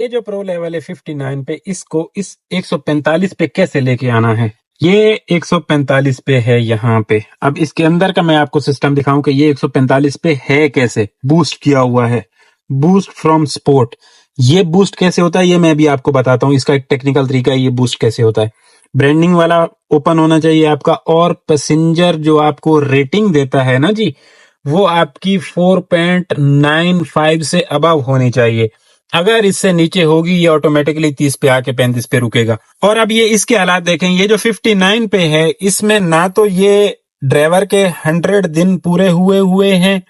ये जो pro level है 59 पे, इसको इस 145 पे कैसे लेके आना है। ये 145 पे है यहाँ पे। अब इसके अंदर का मैं आपको सिस्टम दिखाऊं कि ये 145 पे है कैसे। बूस्ट किया हुआ है, बूस्ट फ्रॉम स्पोर्ट। ये बूस्ट कैसे होता है ये मैं भी आपको बताता हूँ। इसका एक टेक्निकल तरीका है, ये बूस्ट कैसे होता है। ब्रांडिंग वाला ओपन होना चाहिए आपका, और पैसेंजर जो आपको रेटिंग देता है ना जी, वो आपकी 4.95 से अबव होनी चाहिए। अगर इससे नीचे होगी ये ऑटोमेटिकली 30 पे आके 35 पे रुकेगा। और अब ये इसके हालात देखें, ये जो 59 पे है इसमें ना तो ये ड्राइवर के 100 दिन पूरे हुए हैं,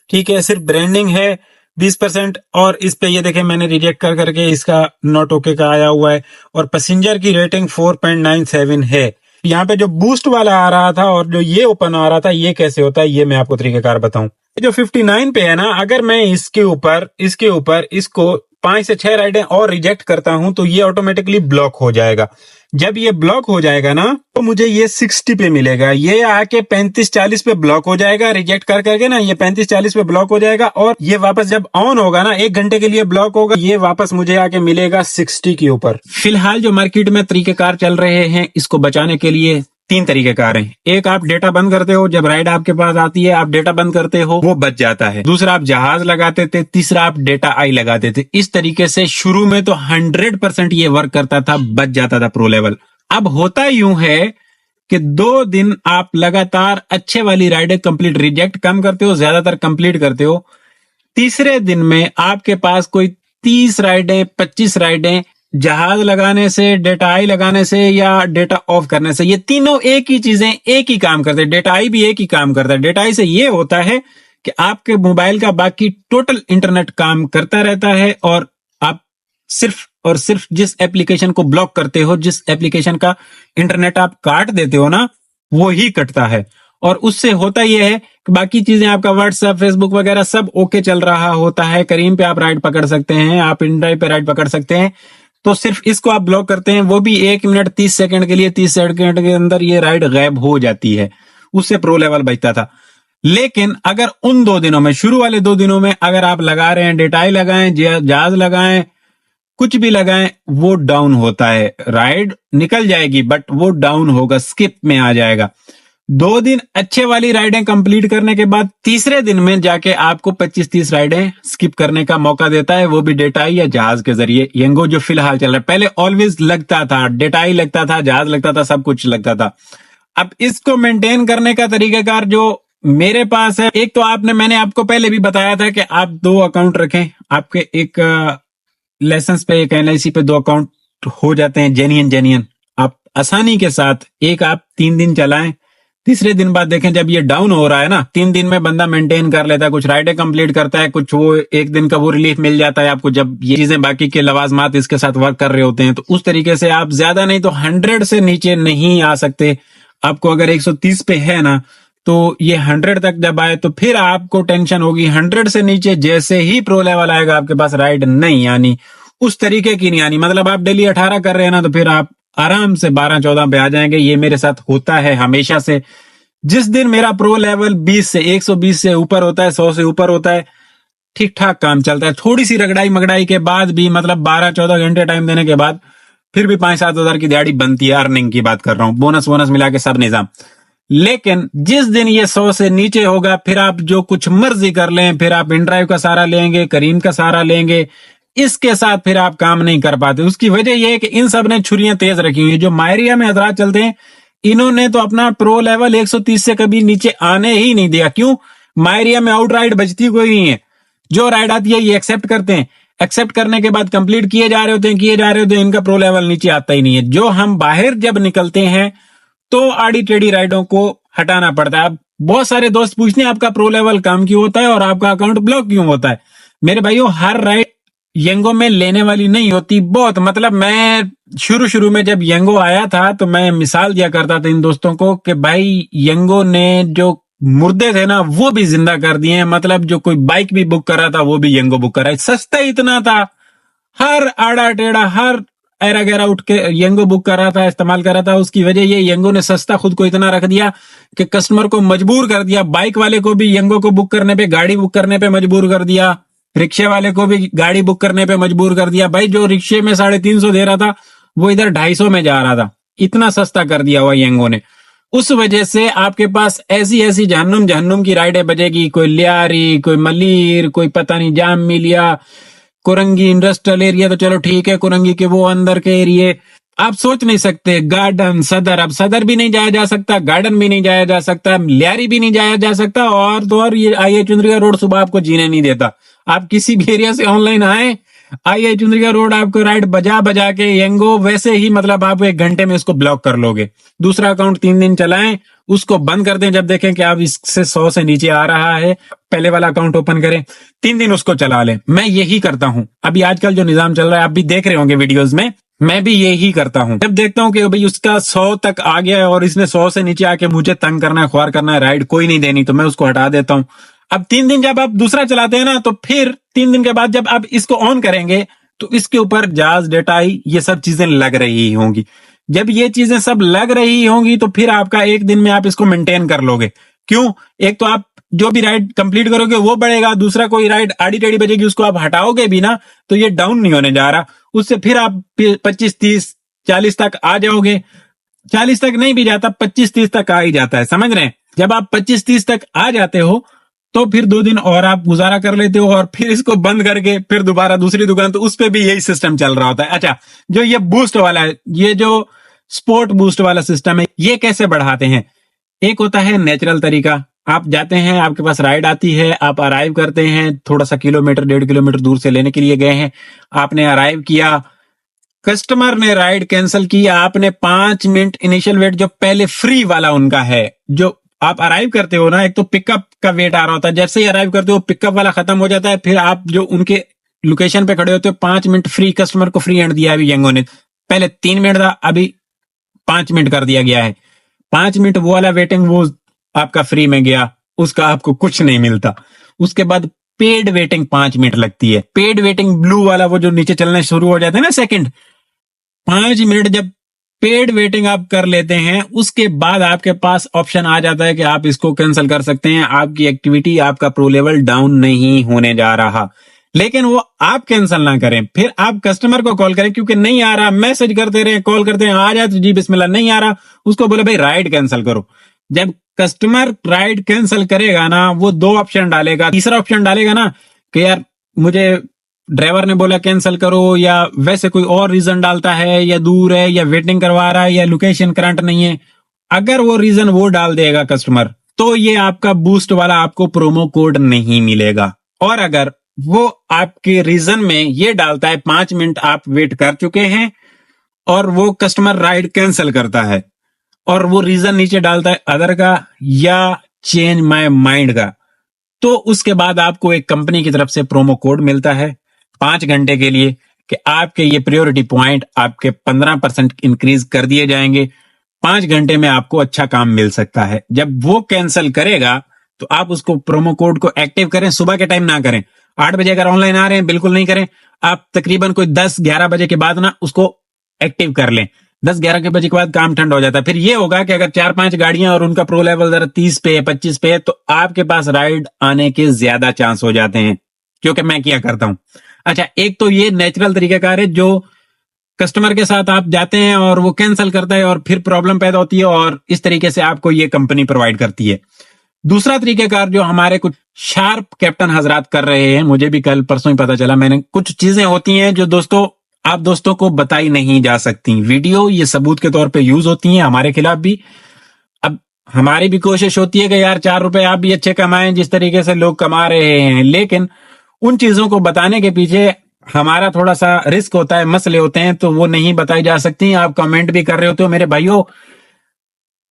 ठीक है, सिर्फ ब्रांडिंग है 20%। और इस पे ये देखें मैंने रिजेक्ट कर करके इसका नॉट ओके का आया हुआ है। और पैसेंजर की रेटिंग 4.97 है। यहाँ पे जो बूस्ट वाला आ रहा था और जो ये ओपन आ रहा था, ये कैसे होता है ये मैं आपको तरीकेकार बताऊं। जो 59 पे है ना, अगर मैं इसके ऊपर इसको 5 से 6 राइडें और रिजेक्ट करता हूं तो ये ऑटोमेटिकली ब्लॉक हो जाएगा। जब ये ब्लॉक हो जाएगा ना तो मुझे ये 60 पे मिलेगा। ये आके 35-40 पे ब्लॉक हो जाएगा, रिजेक्ट कर करके ना ये 35-40 पे ब्लॉक हो जाएगा। और ये वापस जब ऑन होगा ना, 1 घंटे के लिए ब्लॉक होगा, ये वापस मुझे आके मिलेगा 60 के ऊपर। फिलहाल जो मार्केट में तरीकेकार चल रहे हैं इसको बचाने के लिए 3 तरीकेकार हैं। एक, आप डेटा बंद करते हो, जब राइड आपके पास आती है आप डेटा बंद करते हो, वो बच जाता है। दूसरा, आप जहाज लगाते थे। तीसरा, आप डेटा आई लगाते थे। इस तरीके से शुरू में तो 100% ये वर्क करता था, बच जाता था प्रो लेवल। अब होता यूं है कि 2 दिन आप लगातार अच्छे वाली राइडें कंप्लीट, रिजेक्ट कम करते हो, ज्यादातर कंप्लीट करते हो। तीसरे दिन में आपके पास कोई 30 राइडें 25 राइडें जहाज लगाने से, डेटा आई लगाने से या डेटा ऑफ करने से, ये तीनों एक ही चीजें एक ही काम करते हैं। डेटा आई भी एक ही काम करता है। डेटा आई से ये होता है कि आपके मोबाइल का बाकी टोटल इंटरनेट काम करता रहता है और आप सिर्फ और सिर्फ जिस एप्लीकेशन को ब्लॉक करते हो, जिस एप्लीकेशन का इंटरनेट आप काट देते हो ना, वो ही कटता है। और उससे होता यह है कि बाकी चीजें आपका व्हाट्सएप, फेसबुक वगैरह सब ओके चल रहा होता है। करीम पे आप राइड पकड़ सकते हैं, आप इनड्राइव पे राइड पकड़ सकते हैं। तो सिर्फ इसको आप ब्लॉक करते हैं, वो भी 1 मिनट 30 सेकंड के लिए, 30 सेकंड के अंदर ये राइड गायब हो जाती है। उससे प्रो लेवल बचता था। लेकिन अगर उन 2 दिनों में, शुरू वाले 2 दिनों में अगर आप लगा रहे हैं, डेटाई लगाएं, जहाज लगाएं, कुछ भी लगाएं, वो डाउन होता है। राइड निकल जाएगी बट वो डाउन होगा, स्किप में आ जाएगा। 2 दिन अच्छे वाली राइडें कंप्लीट करने के बाद तीसरे दिन में जाके आपको 25-30 राइडें स्किप करने का मौका देता है, वो भी डेटाई या जहाज के जरिए। यंगो जो फिलहाल चल रहा है, पहले ऑलवेज लगता था, डेटाई लगता था, जहाज लगता था, सब कुछ लगता था। अब इसको मेंटेन करने का तरीकाकार जो मेरे पास है, एक तो मैंने आपको पहले भी बताया था कि आप 2 अकाउंट रखें। आपके एक लाइसेंस पे, एक LIC पे 2 अकाउंट हो जाते हैं जेन्युइन। आप आसानी के साथ एक आप 3 दिन चलाएं, तीसरे दिन बाद देखें जब ये डाउन हो रहा है ना, 3 दिन में बंदा मेंटेन कर लेता है, कुछ राइडें कंप्लीट करता है, कुछ वो 1 दिन का वो रिलीफ मिल जाता है आपको जब ये चीजें बाकी के लवाजमात इसके साथ वर्क कर रहे होते हैं। तो उस तरीके से आप ज्यादा नहीं तो 100 से नीचे नहीं आ सकते। आपको अगर 130 पे है ना, तो ये 100 तक जब आए तो फिर आपको टेंशन होगी। 100 से नीचे जैसे ही प्रो लेवल आएगा आपके पास राइड नहीं आनी, उस तरीके की नहीं आनी। मतलब आप डेली 18 कर रहे हैं ना, तो फिर आप आराम से 12-14 पे आ जाएंगे। ये मेरे साथ होता है हमेशा से। जिस दिन मेरा प्रो लेवल 20 से 120 से ऊपर होता है, 100 से ऊपर होता है, ठीक ठाक काम चलता है। थोड़ी सी रगड़ाई मगड़ाई के बाद भी, मतलब 12-14 घंटे टाइम देने के बाद फिर भी 5-7 हजार की दिहाड़ी बनती है। अर्निंग की बात कर रहा हूं, बोनस वोनस मिला के सब निजाम। लेकिन जिस दिन ये 100 से नीचे होगा, फिर आप जो कुछ मर्जी कर लें, फिर आप इनड्राइव का सहारा लेंगे, करीम का सहारा लेंगे, इसके साथ फिर आप काम नहीं कर पाते। उसकी वजह यह है कि इन सब ने छुरियां तेज रखी हुई है। जो मायरिया में हजरात चलते हैं, इन्होंने तो अपना प्रो लेवल 130 से कभी नीचे आने ही नहीं दिया। क्यों? मायरिया में आउट राइड बचती कोई नहीं है। जो राइड आती है ये एक्सेप्ट करते हैं, एक्सेप्ट करने के बाद कंप्लीट किए जा रहे होते हैं, इनका प्रो लेवल नीचे आता ही नहीं है। जो हम बाहर जब निकलते हैं तो आड़ी टेढ़ी राइडों को हटाना पड़ता है। अब बहुत सारे दोस्त पूछते हैं आपका प्रो लेवल कम क्यों होता है और आपका अकाउंट ब्लॉक क्यों होता है। मेरे भाइयों, हर राइड यंगो में लेने वाली नहीं होती। बहुत, मतलब मैं शुरू में जब यंगो आया था तो मैं मिसाल दिया करता था इन दोस्तों को कि भाई यंगो ने जो मुर्दे थे ना वो भी जिंदा कर दिए हैं। मतलब जो कोई बाइक भी बुक कर रहा था वो भी यंगो बुक कर रहा है। सस्ता इतना था, हर आड़ा टेढ़ा, हर एरा गैरा उठ के यंगो बुक कर रहा था, इस्तेमाल कर रहा था। उसकी वजह ये यंगो ने सस्ता खुद को इतना रख दिया कि कस्टमर को मजबूर कर दिया। बाइक वाले को भी यंगो को बुक करने पे, गाड़ी बुक करने पे मजबूर कर दिया। रिक्शे वाले को भी गाड़ी बुक करने पे मजबूर कर दिया भाई। जो रिक्शे में 350 दे रहा था वो इधर 250 में जा रहा था। इतना सस्ता कर दिया हुआ यंगो ने। उस वजह से आपके पास ऐसी ऐसी जहन्नुम जहन्नुम की राइडें बजेगी। कोई लियारी, कोई मलीर, कोई पता नहीं जाम मिलिया, कुरंगी इंडस्ट्रियल एरिया, तो चलो ठीक है, कुरंगी के वो अंदर के एरिया आप सोच नहीं सकते। गार्डन, सदर, अब सदर भी नहीं जाया जा सकता, गार्डन भी नहीं जाया जा सकता, लियारी भी नहीं जाया जा सकता, और तो और ये आई चुंदरिया रोड सुबह आपको जीने नहीं देता। आप किसी भी एरिया से ऑनलाइन आए, आई चुंदरिया रोड आपको राइड बजा बजा के यंगो वैसे ही, मतलब आप 1 घंटे में इसको ब्लॉक कर लोगे। दूसरा अकाउंट 3 दिन चलाएं, उसको बंद कर दें, जब देखें कि आप इससे 100 से नीचे आ रहा है, पहले वाला अकाउंट ओपन करें, 3 दिन उसको चला लें। मैं यही करता हूं। अभी आजकल जो निजाम चल रहा है, आप भी देख रहे होंगे वीडियोज में, मैं भी यही करता हूं। जब देखता हूं कि भाई उसका 100 तक आ गया है और इसने 100 से नीचे आके मुझे तंग करना है, ख्वार करना है, राइड कोई नहीं देनी, तो मैं उसको हटा देता हूं। अब 3 दिन जब आप दूसरा चलाते हैं ना, तो फिर 3 दिन के बाद जब आप इसको ऑन करेंगे तो इसके ऊपर जाज, डेटाई, ये सब चीजें लग रही होंगी। जब ये चीजें सब लग रही होंगी तो फिर आपका 1 दिन में आप इसको मेंटेन कर लोगे। क्यों? एक तो आप जो भी राइड कंप्लीट करोगे वो बढ़ेगा, दूसरा कोई राइड आड़ी टेढ़ी बजेगी उसको आप हटाओगे भी ना तो ये डाउन नहीं होने जा रहा। उससे फिर आप 25, 30, 40 तक आ जाओगे। 40 तक नहीं भी जाता, 25, 30 तक आ ही जाता है, समझ रहे हैं? जब आप 25, 30 तक आ जाते हो तो फिर 2 दिन और आप गुजारा कर लेते हो, और फिर इसको बंद करके फिर दोबारा दूसरी दुकान, तो उस पे भी यही सिस्टम चल रहा होता है। अच्छा, जो ये बूस्ट वाला है, ये जो स्पोर्ट बूस्ट वाला सिस्टम है, ये कैसे बढ़ाते हैं? एक होता है नेचुरल तरीका, आप जाते हैं, आपके पास राइड आती है, आप अराइव करते हैं, थोड़ा सा किलोमीटर 1.5 किलोमीटर दूर से लेने के लिए गए हैं, आपने अराइव किया, कस्टमर ने राइड कैंसिल की, आपने 5 मिनट इनिशियल वेट जो पहले फ्री वाला उनका है, जो आप अराइव करते हो ना, एक तो पिकअप का वेट आ रहा होता है, जैसे ही अराइव करते हो पिकअप वाला खत्म हो जाता है, फिर आप जो उनके लोकेशन पे खड़े होते हो, 5 मिनट फ्री कस्टमर को फ्री एंड दिया है अभी यंगो ने। पहले 3 मिनट था, अभी 5 मिनट कर दिया गया है। 5 मिनट वो वाला वेटिंग वो आपका फ्री में गया, उसका आपको कुछ नहीं मिलता। उसके बाद पेड वेटिंग 5 मिनट लगती है। पेड वेटिंग ब्लू वाला वो जो नीचे चलना शुरू हो जाता है ना, सेकंड 5 मिनट जब पेड वेटिंग आप कर लेते हैं, उसके बाद आपके पास ऑप्शन आ जाता है कि आप इसको कैंसिल कर सकते हैं। आपकी एक्टिविटी, आपका प्रो लेवल डाउन नहीं होने जा रहा। लेकिन वो आप कैंसिल ना करें, फिर आप कस्टमर को कॉल करें, क्योंकि नहीं आ रहा, मैसेज करते रहे, कॉल करते हैं, आ जाए तो जी बिस्मिल्लाह, नहीं आ रहा, उसको बोले भाई राइड कैंसिल करो। जब कस्टमर राइड कैंसिल करेगा ना, वो 2 ऑप्शन डालेगा। तीसरा ऑप्शन डालेगा ना कि यार मुझे ड्राइवर ने बोला कैंसिल करो, या वैसे कोई और रीजन डालता है, या दूर है, या वेटिंग करवा रहा है, या लोकेशन करंट नहीं है। अगर वो रीजन वो डाल देगा कस्टमर, तो ये आपका बूस्ट वाला आपको प्रोमो कोड नहीं मिलेगा। और अगर वो आपके रीजन में ये डालता है 5 मिनट आप वेट कर चुके हैं, और वो कस्टमर राइड कैंसिल करता है, और वो रीजन नीचे डालता है अदर का या चेंज माय माइंड का, तो उसके बाद आपको एक कंपनी की तरफ से प्रोमो कोड मिलता है 5 घंटे के लिए, कि आपके ये प्रायोरिटी पॉइंट आपके 15% इंक्रीज कर दिए जाएंगे। 5 घंटे में आपको अच्छा काम मिल सकता है। जब वो कैंसिल करेगा तो आप उसको प्रोमो कोड को एक्टिव करें। सुबह के टाइम ना करें, 8 बजे अगर ऑनलाइन आ रहे हैं बिल्कुल नहीं करें। आप तकरीबन कोई 10-11 बजे के बाद ना उसको एक्टिव कर लें। 10-11 के बजे के बाद काम ठंड हो जाता है। फिर ये होगा कि अगर 4-5 गाड़ियां और उनका प्रो लेवल जरा 30 पे 25 पे है, तो आपके पास राइड आने के ज्यादा चांस हो जाते हैं, क्योंकि मैं क्या करता हूं। अच्छा, एक तो ये नेचुरल तरीकाकार है, जो कस्टमर के साथ आप जाते हैं और वो कैंसिल करता है और फिर प्रॉब्लम पैदा होती है, और इस तरीके से आपको ये कंपनी प्रोवाइड करती है। दूसरा तरीकाकार जो हमारे कुछ शार्प कैप्टन हजरात कर रहे हैं, मुझे भी कल परसों ही पता चला, मैंने कुछ चीजें होती हैं जो दोस्तों आप दोस्तों को बताई नहीं जा सकती। वीडियो ये सबूत के तौर पे यूज होती हैं हमारे खिलाफ भी। अब हमारी भी कोशिश होती है कि यार 4 रुपए आप भी अच्छे कमाएं जिस तरीके से लोग कमा रहे हैं, लेकिन उन चीजों को बताने के पीछे हमारा थोड़ा सा रिस्क होता है, मसले होते हैं, तो वो नहीं बताई जा सकती। आप कमेंट भी कर रहे होते हो मेरे भाइयों,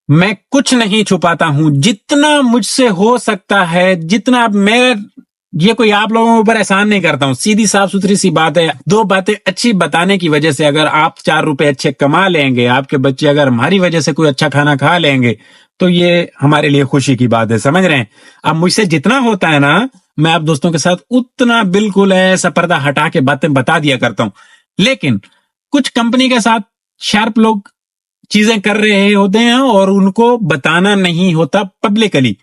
मैं कुछ नहीं छुपाता हूं, जितना मुझसे हो सकता है, जितना मैं ये कोई आप लोगों के ऊपर एहसान नहीं करता हूं, सीधी साफ सुथरी सी बात है। 2 बातें अच्छी बताने की वजह से अगर आप 4 रुपए अच्छे कमा लेंगे, आपके बच्चे अगर हमारी वजह से कोई अच्छा खाना खा लेंगे, तो ये हमारे लिए खुशी की बात है, समझ रहे हैं। अब मुझसे जितना होता है ना, मैं आप दोस्तों के साथ उतना बिल्कुल ऐसा पर्दा हटा के बातें बता दिया करता हूं। लेकिन कुछ कंपनी के साथ शार्प लोग चीजें कर रहे होते हैं और उनको बताना नहीं होता पब्लिकली।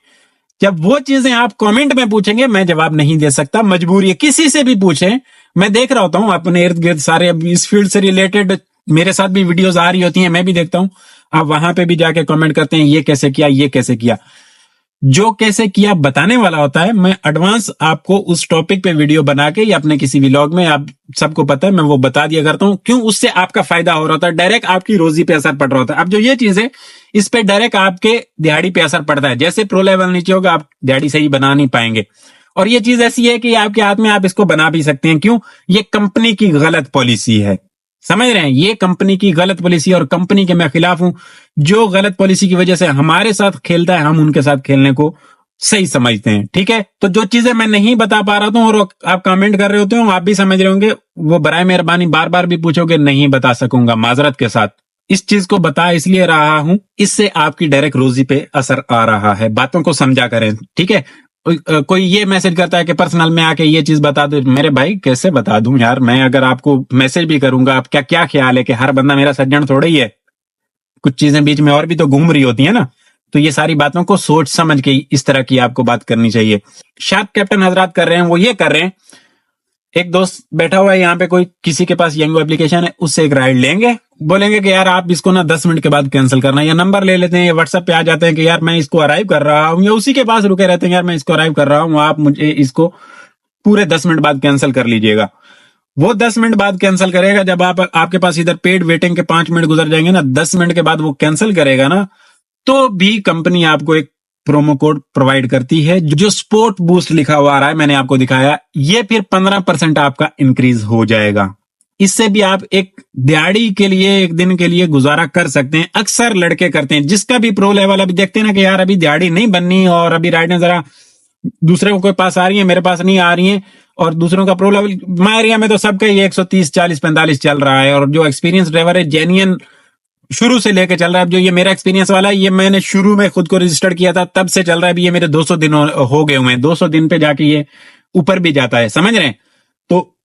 जब वो चीजें आप कमेंट में पूछेंगे मैं जवाब नहीं दे सकता, मजबूरी है। किसी से भी पूछें, मैं देख रहा होता हूँ अपने इर्द गिर्द सारे अब इस फील्ड से रिलेटेड मेरे साथ भी वीडियोस आ रही होती हैं, मैं भी देखता हूँ। आप वहां पे भी जाके कमेंट करते हैं ये कैसे किया, ये कैसे किया। जो कैसे किया बताने वाला होता है, मैं एडवांस आपको उस टॉपिक पे वीडियो बना के या अपने किसी व्लॉग में, आप सबको पता है मैं वो बता दिया करता हूं। क्यों? उससे आपका फायदा हो रहा होता है, डायरेक्ट आपकी रोजी पे असर पड़ रहा होता है। अब जो ये चीज है इस पे डायरेक्ट आपके दिहाड़ी पे असर पड़ता है। जैसे प्रो लेवल नीचे होगा आप दिहाड़ी सही बना नहीं पाएंगे। और ये चीज ऐसी है कि आपके हाथ में, आप इसको बना भी सकते हैं। क्यों? ये कंपनी की गलत पॉलिसी है, समझ रहे हैं? ये कंपनी की गलत पॉलिसी, और कंपनी के मैं खिलाफ हूं। जो गलत पॉलिसी की वजह से हमारे साथ खेलता है, हम उनके साथ खेलने को सही समझते हैं। ठीक है, तो जो चीजें मैं नहीं बता पा रहा था और आप कमेंट कर रहे होते हो, आप भी समझ रहे होंगे, वो बराए मेहरबानी बार बार भी पूछोगे, नहीं बता सकूंगा माजरत के साथ। इस चीज को बता इसलिए रहा हूं, इससे आपकी डायरेक्ट रोजी पे असर आ रहा है। बातों को समझा करें, ठीक है? कोई ये मैसेज करता है कि पर्सनल में आके ये चीज बता दो, मेरे भाई कैसे बता दूं यार? मैं अगर आपको मैसेज भी करूंगा, आप क्या क्या ख्याल है कि हर बंदा मेरा सज्जन थोड़ा ही है? कुछ चीजें बीच में और भी तो घूम रही होती है ना। तो ये सारी बातों को सोच समझ के इस तरह की आपको बात करनी चाहिए। शार्प कैप्टन हजरात कर रहे हैं, वो ये कर रहे हैं, एक दोस्त बैठा हुआ है यहाँ पे, कोई किसी के पास यंगो एप्लीकेशन है, उससे एक राइड लेंगे, बोलेंगे कि यार आप इसको ना 10 मिनट के बाद कैंसिल करना, या नंबर ले लेते हैं या व्हाट्सएप पे आ जाते हैं कि यार मैं इसको अराइव कर रहा हूँ, या उसी के पास रुके रहते हैं, यार मैं इसको अराइव कर रहा हूँ, आप मुझे इसको पूरे 10 मिनट बाद कैंसिल कर लीजिएगा। वो 10 मिनट बाद कैंसिल करेगा। जब आप आपके पास इधर पेड वेटिंग के 5 मिनट गुजर जाएंगे ना, 10 मिनट के बाद वो कैंसिल करेगा ना, तो भी कंपनी आपको एक प्रोमो कोड प्रोवाइड करती है जो स्पोर्ट बूस्ट लिखा हुआ आ रहा है, मैंने आपको दिखाया। ये फिर 15% आपका इंक्रीज हो जाएगा। इससे भी आप एक दिहाड़ी के लिए, एक दिन के लिए गुजारा कर सकते हैं। अक्सर लड़के करते हैं, जिसका भी प्रो लेवल अभी देखते हैं ना कि यार अभी दिहाड़ी नहीं बननी और अभी राइडें जरा दूसरे को पास आ रही है, मेरे पास नहीं आ रही है, और दूसरों का प्रो लेवल माय एरिया में तो सबका ही 130 40 45 चल रहा है। और जो एक्सपीरियंस ड्राइवर है, जेन्युइन शुरू से लेके चल रहा है। अब जो ये मेरा एक्सपीरियंस वाला है, ये मैंने शुरू में खुद को रजिस्टर किया था तब से चल रहा है। अभी ये मेरे 200 दिन हो गए हुए हैं, 200 दिन पे जाके ये ऊपर भी जाता है, समझ रहे हैं? तो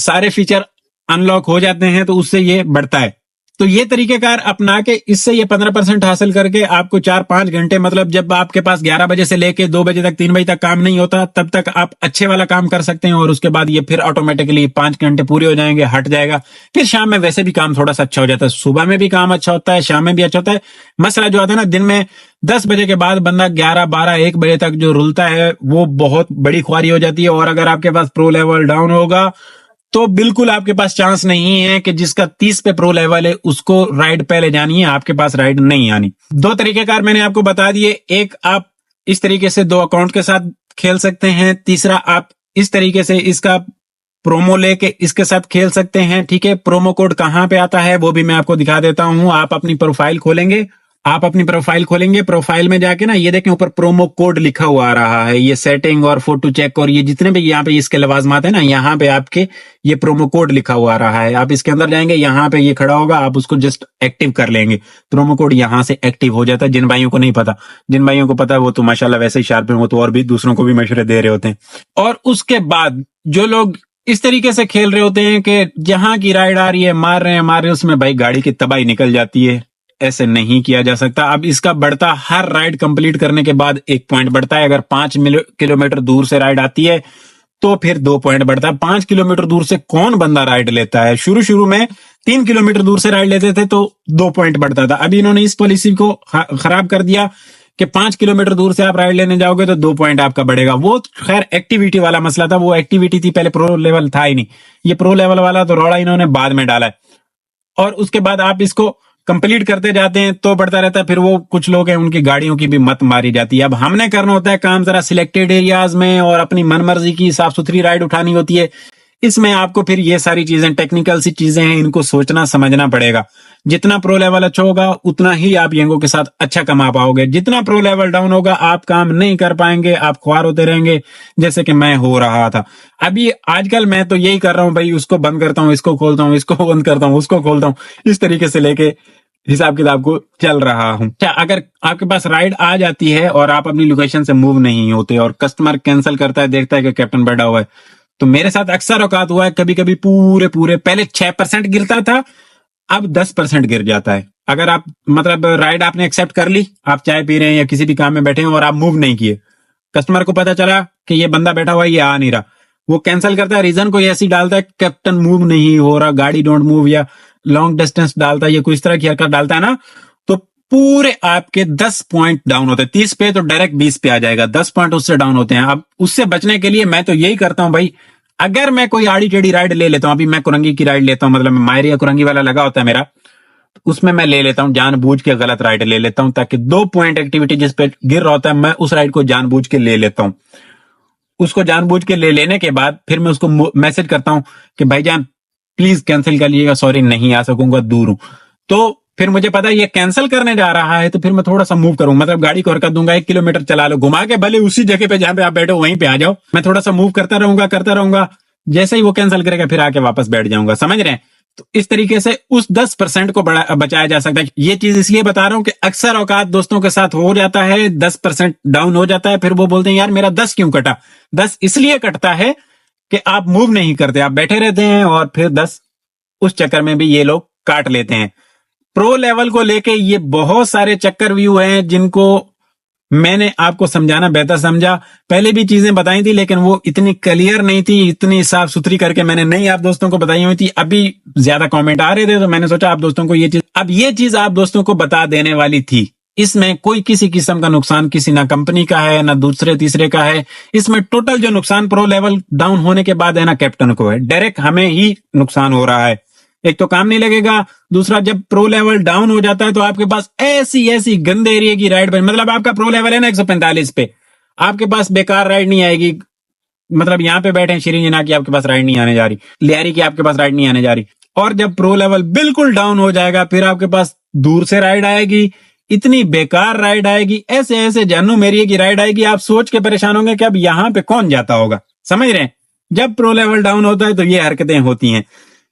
सारे फीचर अनलॉक हो जाते हैं तो उससे ये बढ़ता है। तो ये तरीकेकार अपना के इससे ये 15% हासिल करके आपको 4-5 घंटे, मतलब जब आपके पास 11 बजे से लेके 2 बजे तक, 3 बजे तक काम नहीं होता, तब तक आप अच्छे वाला काम कर सकते हैं। और उसके बाद ये फिर ऑटोमेटिकली 5 घंटे पूरे हो जाएंगे, हट जाएगा। फिर शाम में वैसे भी काम थोड़ा सा अच्छा हो जाता है, सुबह में भी काम अच्छा होता है, शाम में भी अच्छा होता है। मसला जो आता है ना, दिन में 10 बजे के बाद बंदा 11 12 1 बजे तक जो रुलता है, वो बहुत बड़ी ख्वारी हो जाती है। और अगर आपके पास प्रो लेवल डाउन होगा तो बिल्कुल आपके पास चांस नहीं है कि जिसका 30 पे प्रो लेवल है उसको राइड पहले जानी है, आपके पास राइड नहीं आनी। 2 तरीकेकार मैंने आपको बता दिए। एक, आप इस तरीके से 2 अकाउंट के साथ खेल सकते हैं। तीसरा, आप इस तरीके से इसका प्रोमो लेके इसके साथ खेल सकते हैं। ठीक है, प्रोमो कोड कहां पे आता है वो भी मैं आपको दिखा देता हूं। आप अपनी प्रोफाइल खोलेंगे, प्रोफाइल में जाके ना, ये देखें ऊपर प्रोमो कोड लिखा हुआ आ रहा है। ये सेटिंग और फोटो चेक और ये जितने भी यहाँ पे इसके लवाजमात है ना, यहाँ पे आपके ये प्रोमो कोड लिखा हुआ आ रहा है। आप इसके अंदर जाएंगे, यहाँ पे ये खड़ा होगा, आप उसको जस्ट एक्टिव कर लेंगे। प्रोमो कोड यहाँ से एक्टिव हो जाता है। जिन भाइयों को नहीं पता, जिन भाइयों को पता है वो तो माशाल्लाह वैसे ही शार्प है, वो तो और भी दूसरों को भी मशवरे दे रहे होते हैं। और उसके बाद जो लोग इस तरीके से खेल रहे होते हैं कि जहां की राइड आ रही है मार रहे हैं, उसमें भाई गाड़ी की तबाही निकल जाती है। ऐसे नहीं किया जा सकता। अब इसका बढ़ता, हर राइड कंप्लीट करने के बाद 1 पॉइंट बढ़ता है। अगर 5 किलोमीटर दूर से राइड आती है तो फिर 2 पॉइंट बढ़ता है। 5 किलोमीटर दूर से कौन बंदा राइड लेता है? शुरू में 3 किलोमीटर दूर से राइड लेते थे तो 2 पॉइंट बढ़ता था। अभी इन्होंने इस पॉलिसी को खराब कर दिया कि 5 किलोमीटर दूर से आप राइड लेने जाओगे तो 2 पॉइंट आपका बढ़ेगा। वो खैर एक्टिविटी वाला मसला था, वो एक्टिविटी थी, पहले प्रो लेवल था ही नहीं। ये प्रो लेवल वाला तो रौड़ा इन्होंने बाद में डाला है। और उसके बाद आप इसको कंप्लीट करते जाते हैं तो बढ़ता रहता है। फिर वो कुछ लोग हैं, उनकी गाड़ियों की भी मत मारी जाती है। अब हमने करना होता है काम जरा सिलेक्टेड एरियाज में और अपनी मनमर्जी की साफ सुथरी राइड उठानी होती है। इसमें आपको फिर ये सारी चीजें, टेक्निकल सी चीजें हैं, इनको सोचना समझना पड़ेगा। जितना प्रो लेवल अच्छा होगा उतना ही आप यंगों के साथ अच्छा कमा पाओगे। जितना प्रो लेवल डाउन होगा आप काम नहीं कर पाएंगे, आप ख्वार होते रहेंगे, जैसे कि मैं हो रहा था। अभी आजकल मैं तो यही कर रहा हूं भाई, उसको बंद करता हूं, इसको खोलता हूं, इसको बंद करता हूं, उसको खोलता हूं, इस तरीके से लेके हिसाब किताब को चल रहा हूं। क्या अगर आपके पास राइड आ जाती है और आप अपनी लोकेशन से मूव नहीं होते और कस्टमर कैंसिल करता है, देखता है कि कैप्टन बैठा हुआ है, तो मेरे साथ अक्सर औकात हुआ है, कभी कभी पूरे पहले 6% गिरता था, अब 10% गिर जाता है। अगर आप मतलब राइड आपने एक्सेप्ट कर ली, आप चाय पी रहे हैं या किसी भी काम में बैठे हैं और आप मूव नहीं किए, कस्टमर को पता चला कि ये बंदा बैठा हुआ है, ये आ नहीं रहा, वो कैंसिल करता है, रीजन कोई ऐसी डालता है कैप्टन मूव नहीं हो रहा, गाड़ी डोंट मूव, या लॉन्ग डिस्टेंस डालता है, या कोई इस तरह की हरकत डालता है ना, तो पूरे आपके 10 पॉइंट डाउन होते हैं। 30 पे तो डायरेक्ट 20 पे आ जाएगा, 10 पॉइंट उससे डाउन होते हैं। अब उससे बचने के लिए मैं तो यही करता हूं भाई, अगर मैं कोई आड़ी टेढ़ी राइड ले लेता हूं, अभी मैं कुरंगी की राइड लेता हूं, मतलब मायरी या कुरंगी वाला लगा होता है मेरा, उसमें मैं ले लेता हूं जानबूझ के गलत राइड ले लेता हूं, ताकि 2 पॉइंट एक्टिविटी जिस पे गिर रहा होता है मैं उस राइड को जानबूझ के ले लेता हूं। उसको जानबूझ के ले लेने के बाद फिर मैं उसको मैसेज करता हूं कि भाईजान प्लीज कैंसिल कर लीजिएगा, सॉरी नहीं आ सकूंगा, दूर हूं। तो फिर मुझे पता है ये कैंसिल करने जा रहा है, तो फिर मैं थोड़ा सा मूव करूं, मतलब गाड़ी को हरकत दूंगा, 1 किलोमीटर चला लो, घुमा के भले उसी जगह पे जहां पे आप बैठे हो वहीं पे आ जाओ, मैं थोड़ा सा मूव करता रहूंगा, जैसे ही वो कैंसिल करेगा फिर आके वापस बैठ जाऊंगा, समझ रहे हैं। तो इस तरीके से उस 10% को बचाया जा सकता है। ये चीज इसलिए बता रहा हूं कि अक्सर औकात दोस्तों के साथ हो जाता है, 10% डाउन हो जाता है, फिर वो बोलते हैं यार मेरा 10 क्यों कटा। 10 इसलिए कटता है कि आप मूव नहीं करते, आप बैठे रहते हैं, और फिर 10 उस चक्कर में भी ये लोग काट लेते हैं। प्रो लेवल को लेके ये बहुत सारे चक्कर व्यू हैं जिनको मैंने आपको समझाना बेहतर समझा। पहले भी चीजें बताई थी लेकिन वो इतनी क्लियर नहीं थी, इतनी साफ सुथरी करके मैंने नहीं आप दोस्तों को बताई हुई थी। अभी ज्यादा कमेंट आ रहे थे तो मैंने सोचा आप दोस्तों को ये चीज आप दोस्तों को बता देने वाली थी। इसमें कोई किसी किस्म का नुकसान किसी ना कंपनी का है ना दूसरे तीसरे का है। इसमें टोटल जो नुकसान प्रो लेवल डाउन होने के बाद है ना कैप्टन को है, डायरेक्ट हमें ही नुकसान हो रहा है। एक तो काम नहीं लगेगा, दूसरा जब प्रो लेवल डाउन हो जाता है तो आपके पास ऐसी गंदे एरिया की राइड, मतलब आपका प्रो लेवल है ना 145 पे, आपके पास बेकार राइड नहीं आएगी। मतलब यहाँ पे बैठे श्रीजना की आपके पास राइड नहीं आने जा रही, लियारी की आपके पास राइड नहीं आने जा रही। और जब प्रो लेवल बिल्कुल डाउन हो जाएगा फिर आपके पास दूर से राइड आएगी, इतनी बेकार राइड आएगी, ऐसे जानू मेरी की राइड आएगी, आप सोच के परेशान होंगे कि अब यहाँ पे कौन जाता होगा, समझ रहे हैं। जब प्रो लेवल डाउन होता है तो ये हरकतें होती हैं।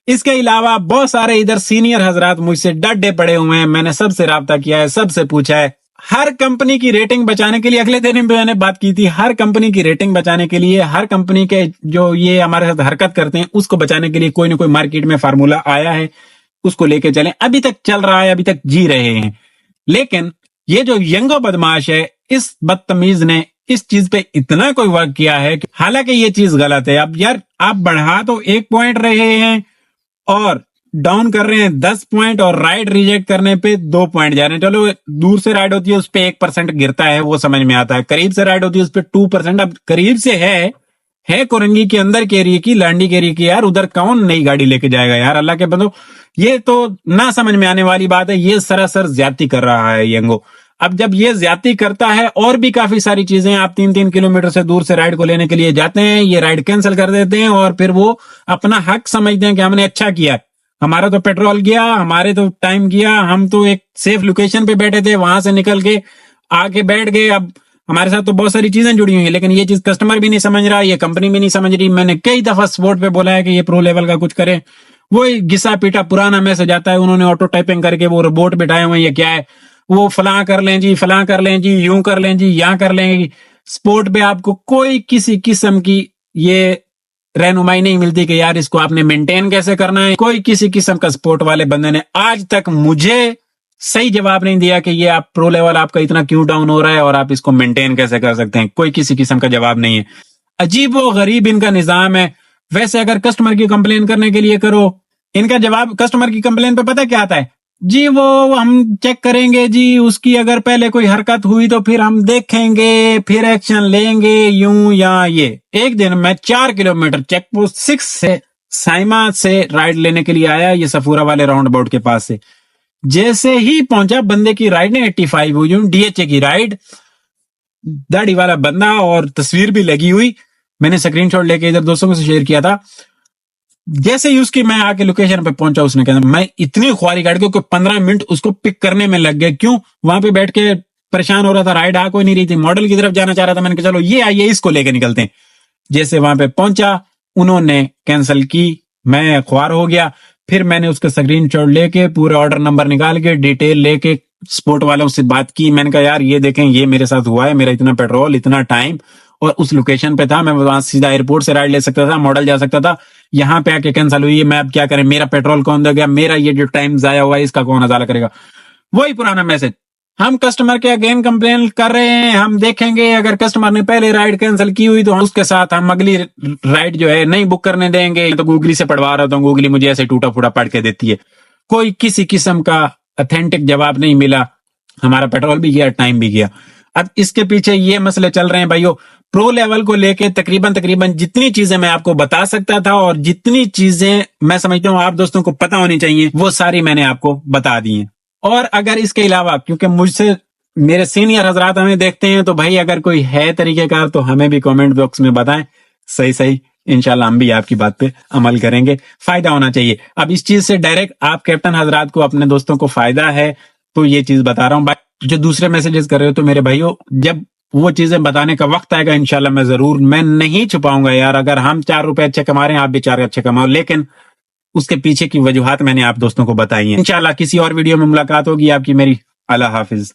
इसके अलावा बहुत सारे इधर सीनियर हजरात मुझसे डटे पड़े हुए हैं, मैंने सबसे राब्ता किया है, सबसे पूछा है। हर कंपनी की रेटिंग बचाने के लिए, अगले दिन भी मैंने बात की थी, हर कंपनी की रेटिंग बचाने के लिए, हर कंपनी के जो ये हमारे साथ हरकत करते हैं उसको बचाने के लिए कोई ना कोई मार्केट में फार्मूला आया है, उसको लेके चलें। अभी तक चल रहा है, अभी तक जी रहे हैं। लेकिन ये जो यंगो बदमाश है, इस बदतमीज ने इस चीज पे इतना कोई वर्क किया है कि हालांकि ये चीज गलत है। अब यार आप बढ़ा तो 1 पॉइंट रहे हैं और डाउन कर रहे हैं 10 पॉइंट, और राइड रिजेक्ट करने पे 2 पॉइंट जा रहे हैं। चलो दूर से राइड होती है उस पे 1% गिरता है, वो समझ में आता है। करीब से राइड होती है उस पे 2%। अब करीब से है कोरंगी के अंदर के एरिया की, लांडी के एरिया की, यार उधर कौन नई गाड़ी लेके जाएगा यार, अल्लाह के बंदो। ये तो ना समझ में आने वाली बात है, ये सरासर ज्यादती कर रहा है यंगो। अब जब ये ज्यादती करता है, और भी काफी सारी चीजें, आप 3-3 किलोमीटर से दूर से राइड को लेने के लिए जाते हैं, ये राइड कैंसिल कर देते हैं, और फिर वो अपना हक समझते हैं कि हमने अच्छा किया, हमारा तो पेट्रोल गया, हमारे तो टाइम गया, हम तो एक सेफ लोकेशन पे बैठे थे, वहां से निकल के आके बैठ गए। अब हमारे साथ तो बहुत सारी चीजें जुड़ी हुई हैं, लेकिन ये चीज कस्टमर भी नहीं समझ रहा, ये कंपनी भी नहीं समझ रही। मैंने कई दफा स्पोर्ट पे बोला है कि ये प्रो लेवल का कुछ करें, वो घिसा पीटा पुराना मैसेज आता है, उन्होंने ऑटो टाइपिंग करके वो रोबोट बिठाए हुए हैं, ये क्या है, वो फलां कर लें जी, फलां कर लें जी, यूं कर लें जी, यहाँ कर लें। स्पोर्ट पे आपको कोई किसी किस्म की ये रहनुमाई नहीं मिलती कि यार इसको आपने मेंटेन कैसे करना है। कोई किसी किस्म का स्पोर्ट वाले बंदे ने आज तक मुझे सही जवाब नहीं दिया कि ये आप प्रो लेवल आपका इतना क्यों डाउन हो रहा है और आप इसको मेंटेन कैसे कर सकते हैं। कोई किसी किस्म का जवाब नहीं है। अजीब व गरीब इनका निजाम है। वैसे अगर कस्टमर की कंप्लेन करने के लिए करो, इनका जवाब कस्टमर की कंप्लेन पे पता क्या आता है जी, वो हम चेक करेंगे जी, उसकी अगर पहले कोई हरकत हुई तो फिर हम देखेंगे, फिर एक्शन लेंगे, यूं या ये। एक दिन मैं 4 किलोमीटर चेक पोस्ट 6 से साइमा से राइड लेने के लिए आया, ये सफूरा वाले राउंड अबाउट के पास से। जैसे ही पहुंचा, बंदे की राइड ने 85 हुई, डीएचए की राइड, दाढ़ी वाला बंदा, और तस्वीर भी लगी हुई, मैंने स्क्रीनशॉट लेके इधर दोस्तों से शेयर किया था। जैसे ही उसकी मैं आके लोकेशन पे पहुंचा, उसने कहा, मैं इतनी ख्वारी गाड़ी को 15 मिनट उसको पिक करने में लग गए। क्यों? वहां पे बैठ के परेशान हो रहा था, राइड आ कोई नहीं रही थी, मॉडल की तरफ जाना चाह रहा था। मैंने कहा चलो ये आइए, इसको लेके निकलते हैं। जैसे वहां पे पहुंचा, उन्होंने कैंसिल की, मैं ख्वार हो गया। फिर मैंने उसका स्क्रीनशॉट लेके, पूरे ऑर्डर नंबर निकाल के, डिटेल लेके स्पोर्ट वालों से बात की। मैंने कहा यार ये देखें, ये मेरे साथ हुआ है, मेरा इतना पेट्रोल, इतना टाइम, और उस लोकेशन पे था, मैं वहां सीधा एयरपोर्ट से राइड ले सकता था, मॉडल जा सकता था, यहाँ पे आके कैंसिल हुई है। मैं अब क्या करें, मेरा पेट्रोल कौन दे गया, मेरा ये जो टाइम जाया हुआ है इसका कौन अदाला करेगा। वही पुराना मैसेज, हम कस्टमर के अगेन कंप्लेन कर रहे हैं, हम देखेंगे अगर कस्टमर ने पहले राइड कैंसिल की हुई तो उसके साथ हम अगली राइड जो है नहीं बुक करने देंगे। तो गूगली से पढ़वा रहा था, गूगली मुझे ऐसे टूटा फूटा पढ़ के देती है, कोई किसी किस्म का ऑथेंटिक जवाब नहीं मिला, हमारा पेट्रोल भी गया, टाइम भी गया। अब इसके पीछे ये मसले चल रहे हैं भाइयों। प्रो लेवल को लेके तकरीबन जितनी चीजें मैं आपको बता सकता था और जितनी चीजें मैं समझता हूँ आप दोस्तों को पता होनी चाहिए, वो सारी मैंने आपको बता दी हैं। और अगर इसके अलावा, क्योंकि मुझसे मेरे सीनियर हजरात हमें देखते हैं, तो भाई अगर कोई है तरीकेकार तो हमें भी कमेंट बॉक्स में बताएं, सही सही इंशाल्लाह हम भी आपकी बात पे अमल करेंगे। फायदा होना चाहिए। अब इस चीज से डायरेक्ट आप कैप्टन हजरात को, अपने दोस्तों को फायदा है तो ये चीज बता रहा हूँ। जो दूसरे मैसेजेस कर रहे हो तो मेरे भाइयों, जब वो चीजें बताने का वक्त आएगा इंशाल्लाह मैं जरूर, मैं नहीं छुपाऊंगा यार। अगर हम 4 रुपए अच्छे कमा रहे हैं, आप भी 4 अच्छे कमाओ, लेकिन उसके पीछे की वजूहात मैंने आप दोस्तों को बताई है। इंशाल्लाह किसी और वीडियो में मुलाकात होगी आपकी मेरी। अल्लाह हाफिज।